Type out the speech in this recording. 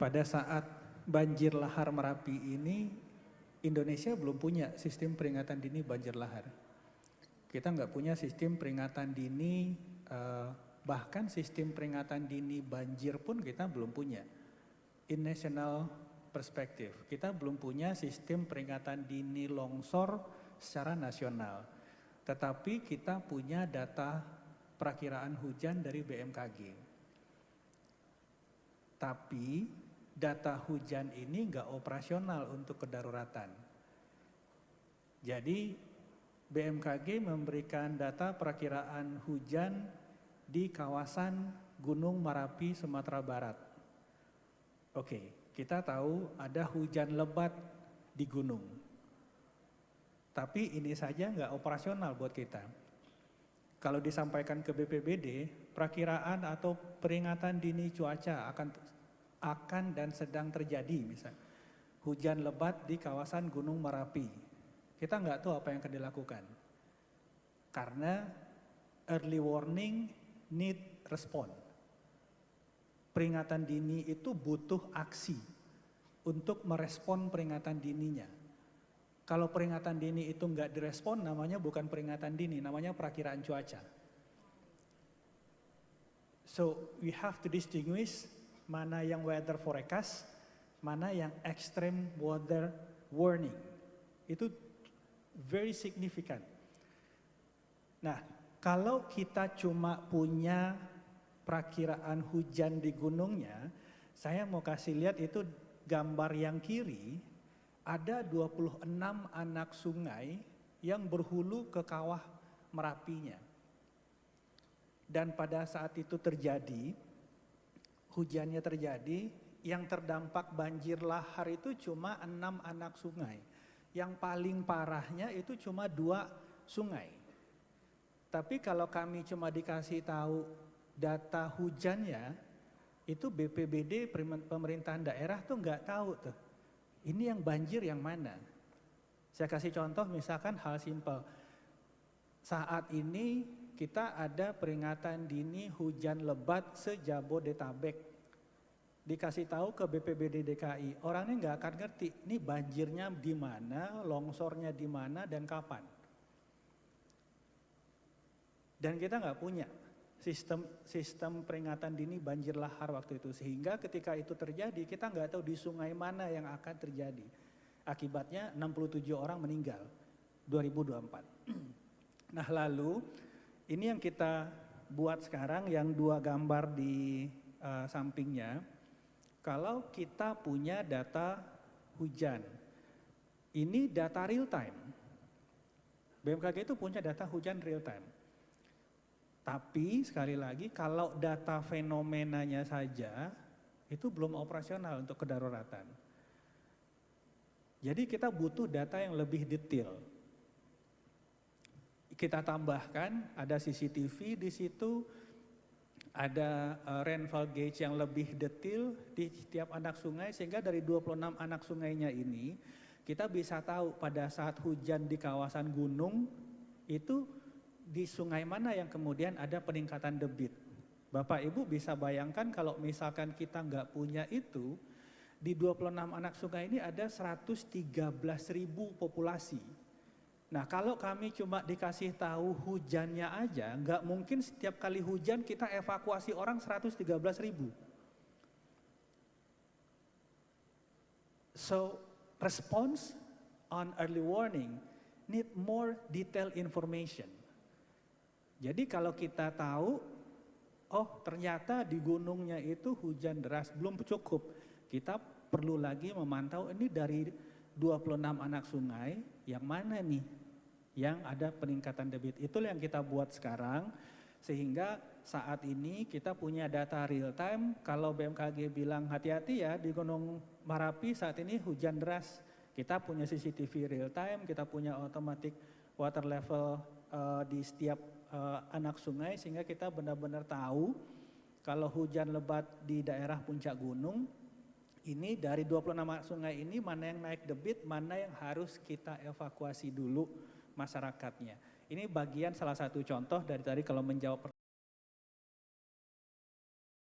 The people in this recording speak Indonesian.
pada saat banjir lahar Merapi ini, Indonesia belum punya sistem peringatan dini banjir lahar. Kita nggak punya sistem peringatan dini, bahkan sistem peringatan dini banjir pun kita belum punya. In national perspective, kita belum punya sistem peringatan dini longsor secara nasional. Tetapi kita punya data perakiraan hujan dari BMKG. Tapi data hujan ini nggak operasional untuk kedaruratan. Jadi BMKG memberikan data perakiraan hujan di kawasan Gunung Merapi, Sumatera Barat. Oke, kita tahu ada hujan lebat di gunung. Tapi ini saja nggak operasional buat kita. Kalau disampaikan ke BPBD, perakiraan atau peringatan dini cuaca akan dan sedang terjadi, misalnya hujan lebat di kawasan Gunung Merapi. Kita nggak tahu apa yang akan dilakukan. Karena early warning need respond. Peringatan dini itu butuh aksi untuk merespon peringatan dininya. Kalau peringatan dini itu nggak direspon, namanya bukan peringatan dini, namanya perakiraan cuaca. So we have to distinguish mana yang weather forecast, mana yang extreme weather warning. Itu very significant. Nah, kalau kita cuma punya perakiraan hujan di gunungnya, saya mau kasih lihat itu gambar yang kiri. Ada 26 anak sungai yang berhulu ke kawah Merapinya. Dan pada saat itu terjadi, hujannya terjadi, yang terdampak banjir lahar itu cuma 6 anak sungai. Yang paling parahnya itu cuma 2 sungai. Tapi kalau kami cuma dikasih tahu data hujannya, itu BPBD pemerintahan daerah tuh nggak tahu tuh. Ini yang banjir yang mana? Saya kasih contoh misalkan hal simpel. Saat ini kita ada peringatan dini hujan lebat se-Jabodetabek. Dikasih tahu ke BPBD DKI, orangnya nggak akan ngerti ini banjirnya di mana, longsornya di mana dan kapan. Dan kita nggak punya sistem peringatan dini banjir lahar waktu itu, sehingga ketika itu terjadi kita nggak tahu di sungai mana yang akan terjadi. Akibatnya 67 orang meninggal 2024. Nah, lalu ini yang kita buat sekarang, yang 2 gambar di sampingnya. Kalau kita punya data hujan, ini data real time. BMKG itu punya data hujan real time. Tapi sekali lagi kalau data fenomenanya saja itu belum operasional untuk kedaruratan. Jadi kita butuh data yang lebih detail. Kita tambahkan ada CCTV di situ, ada rainfall gauge yang lebih detail di setiap anak sungai, sehingga dari 26 anak sungainya ini kita bisa tahu pada saat hujan di kawasan gunung itu di sungai mana yang kemudian ada peningkatan debit. Bapak Ibu bisa bayangkan kalau misalkan kita nggak punya itu, di 26 anak sungai ini ada 113.000 populasi. Nah, kalau kami cuma dikasih tahu hujannya aja, nggak mungkin setiap kali hujan kita evakuasi orang 113.000. So, response on early warning need more detailed information. Jadi kalau kita tahu, oh ternyata di gunungnya itu hujan deras, belum cukup. Kita perlu lagi memantau ini dari 26 anak sungai, yang mana nih yang ada peningkatan debit. Itulah yang kita buat sekarang, sehingga saat ini kita punya data real time. Kalau BMKG bilang hati-hati ya di Gunung Merapi saat ini hujan deras, kita punya CCTV real time, kita punya automatic water level di setiap anak sungai, sehingga kita benar-benar tahu kalau hujan lebat di daerah puncak gunung, ini dari 26 sungai ini mana yang naik debit, mana yang harus kita evakuasi dulu masyarakatnya. Ini bagian salah satu contoh dari tadi kalau menjawab